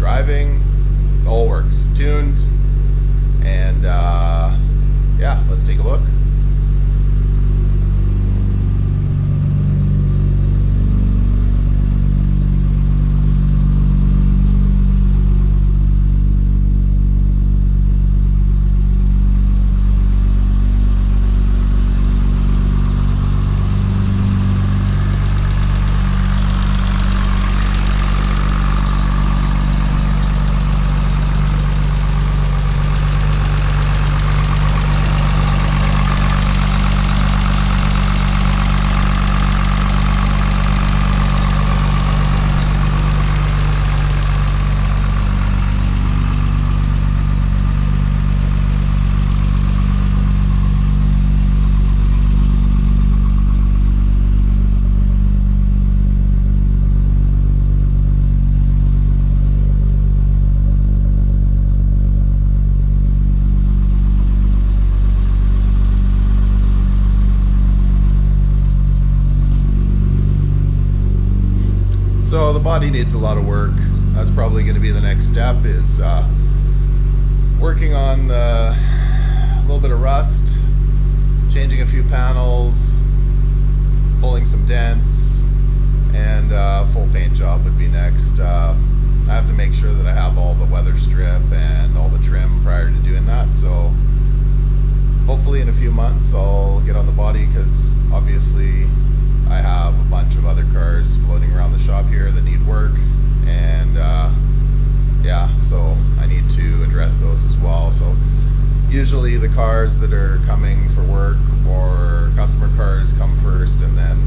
driving, all works. Tuned, and yeah, let's take a look. So the body needs a lot of work. That's probably going to be the next step, is working on a little bit of rust, changing a few panels, pulling some dents, and full paint job would be next. I have to make sure that I have all the weather strip and all the trim prior to doing that, so hopefully in a few months I'll get on the body, because obviously I have a bunch of other cars floating around the shop here that need work, and yeah, so I need to address those as well. So usually the cars that are coming for work or customer cars come first, and then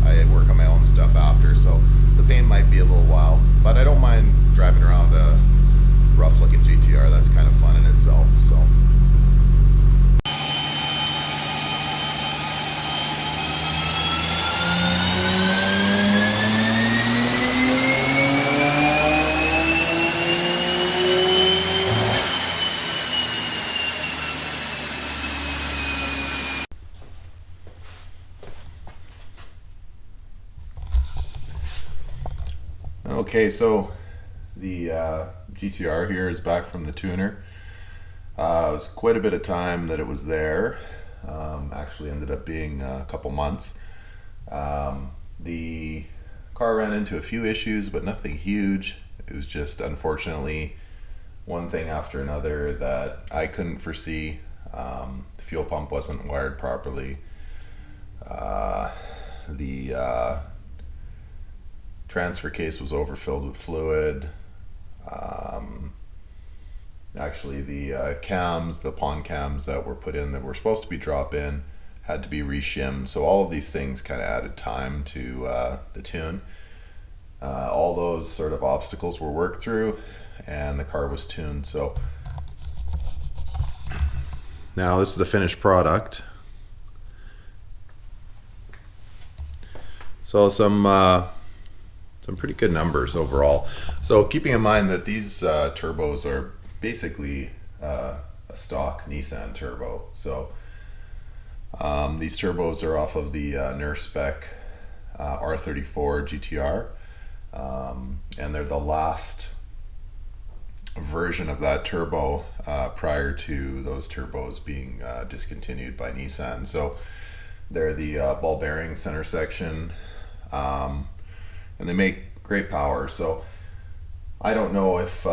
I work on my own stuff after. So the paint might be a little while, but I don't mind driving around a rough looking GTR. That's kind of fun in itself. So okay, so the GTR here is back from the tuner. It was quite a bit of time that it was there. Actually ended up being a couple months. The car ran into a few issues, but nothing huge. It was just unfortunately one thing after another that I couldn't foresee. The fuel pump wasn't wired properly. The transfer case was overfilled with fluid. Actually the cams, the pond cams that were put in that were supposed to be drop in, had to be reshimmed. So all of these things kind of added time to the tune. All those sort of obstacles were worked through, and the car was tuned. So now this is the finished product. So some pretty good numbers overall. So keeping in mind that these turbos are basically a stock Nissan turbo. So these turbos are off of the nurse spec R32 GTR, and they're the last version of that turbo prior to those turbos being discontinued by Nissan. So they're the ball bearing center section, and they make great power. So I don't know if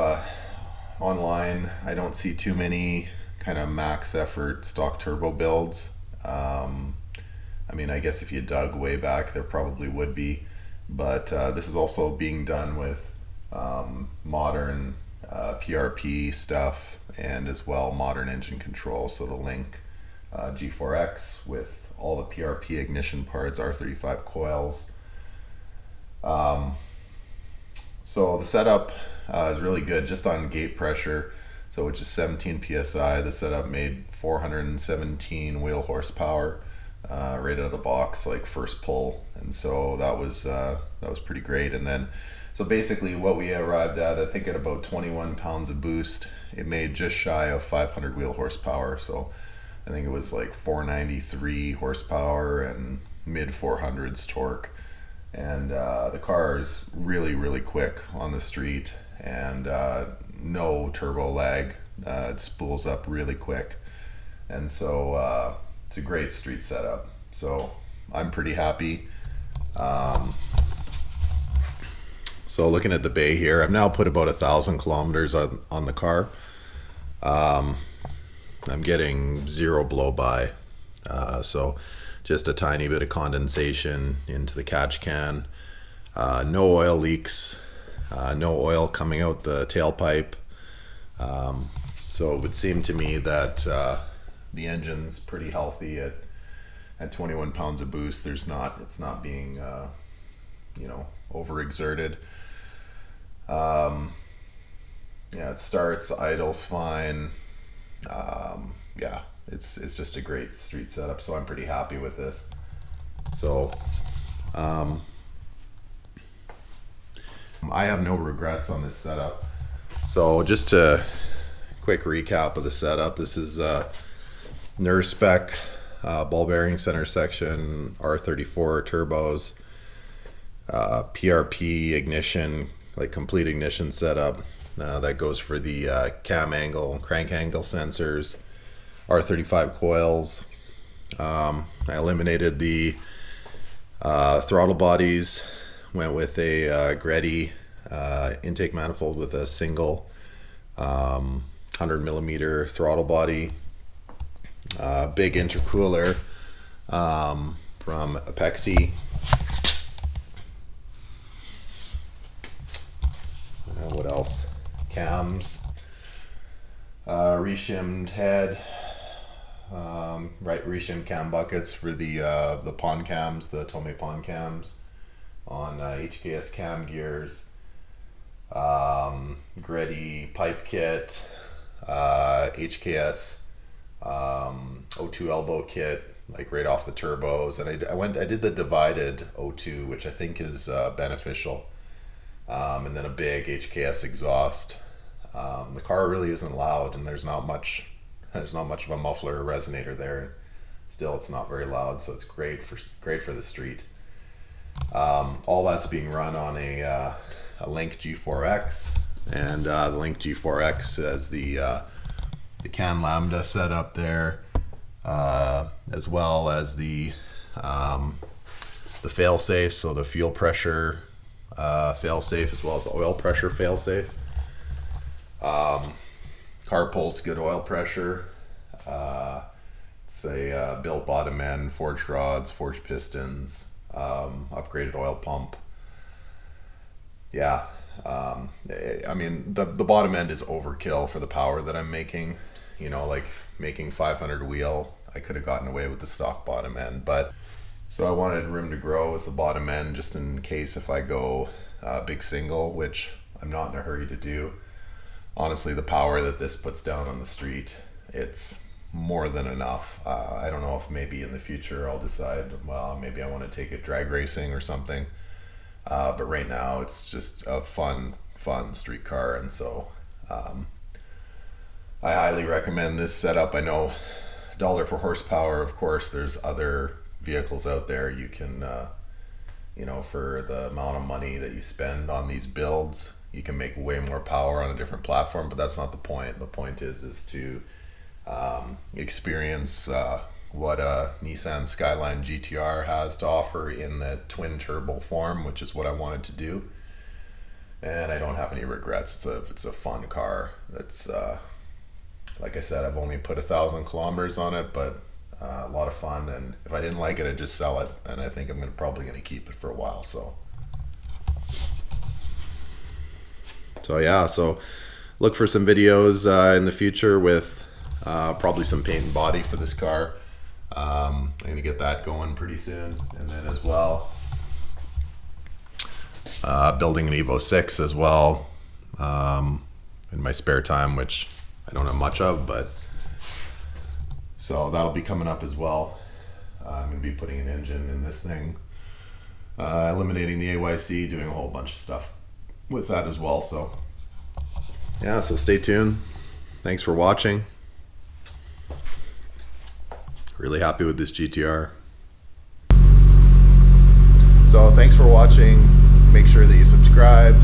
online I don't see too many kind of max effort stock turbo builds. I mean, I guess if you dug way back there probably would be, but this is also being done with modern PRP stuff, and as well modern engine control. So the Link G4X with all the PRP ignition parts, R35 coils. So the setup is really good just on gate pressure, so which is 17 psi. The setup made 417 wheel horsepower right out of the box, like first pull, and so that was pretty great. And then so basically what we arrived at, I think at about 21 pounds of boost, it made just shy of 500 wheel horsepower. So I think it was like 493 horsepower and mid 400s torque. And the car is really quick on the street, and no turbo lag. It spools up really quick, and so it's a great street setup. So I'm pretty happy. So looking at the bay here, I've now put about 1,000 kilometers on the car. I'm getting zero blow by, so just a tiny bit of condensation into the catch can. No oil leaks, no oil coming out the tailpipe. So it would seem to me that the engine's pretty healthy at 21 pounds of boost. It's not being overexerted. Yeah, it starts, idles fine. Yeah, it's just a great street setup, so I'm pretty happy with this. So I have no regrets on this setup. So just a quick recap of the setup. This is NER spec ball bearing center section, R34 turbos, PRP ignition, like complete ignition setup. That goes for the cam angle, crank angle sensors, R35 coils. I eliminated the throttle bodies, went with a Greddy intake manifold with a single 100 millimeter throttle body, big intercooler from Apexi. What else? Cams, reshimmed head, reshimmed cam buckets for the pond cams, the Tomei pond cams on HKS cam gears, Greddy pipe kit, HKS O2 elbow kit, like right off the turbos, and I did the divided O2, which I think is beneficial. And then a big HKS exhaust. The car really isn't loud, and there's not much of a muffler or resonator there. Still, it's not very loud, so it's great for the street. All that's being run on a Link G4X, and the Link G4X has the CAN Lambda set up there, as well as the fail-safe, so the fuel pressure fail-safe, as well as the oil pressure fail-safe. Car pulls good oil pressure. It's a built bottom end, forged rods, forged pistons, upgraded oil pump. Yeah, I mean the bottom end is overkill for the power that I'm making. You know, like making 500 wheel, I could have gotten away with the stock bottom end, but so I wanted room to grow with the bottom end, just in case if I go big single, which I'm not in a hurry to do. Honestly, the power that this puts down on the street, it's more than enough. I don't know if maybe in the future I'll decide, well, maybe I want to take it drag racing or something. But right now it's just a fun street car, and so I highly recommend this setup. I know $1 per horsepower, of course, there's other vehicles out there you can you know, for the amount of money that you spend on these builds, you can make way more power on a different platform, but that's not the point. The point is to experience what a Nissan Skyline GTR has to offer in the twin turbo form, which is what I wanted to do, and I don't have any regrets. It's a fun car. That's like I said, I've only put 1,000 kilometers on it, but a lot of fun, and if I didn't like it, I'd just sell it, and I think I'm probably going to keep it for a while. So yeah, so look for some videos in the future with probably some paint and body for this car. I'm going to get that going pretty soon, and then as well building an Evo 6 as well in my spare time, which I don't have much of, but so that'll be coming up as well. I'm going to be putting an engine in this thing, eliminating the AYC, doing a whole bunch of stuff with that as well. So yeah, so stay tuned. Thanks for watching. Really happy with this GTR. So thanks for watching. Make sure that you subscribe,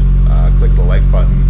click the like button,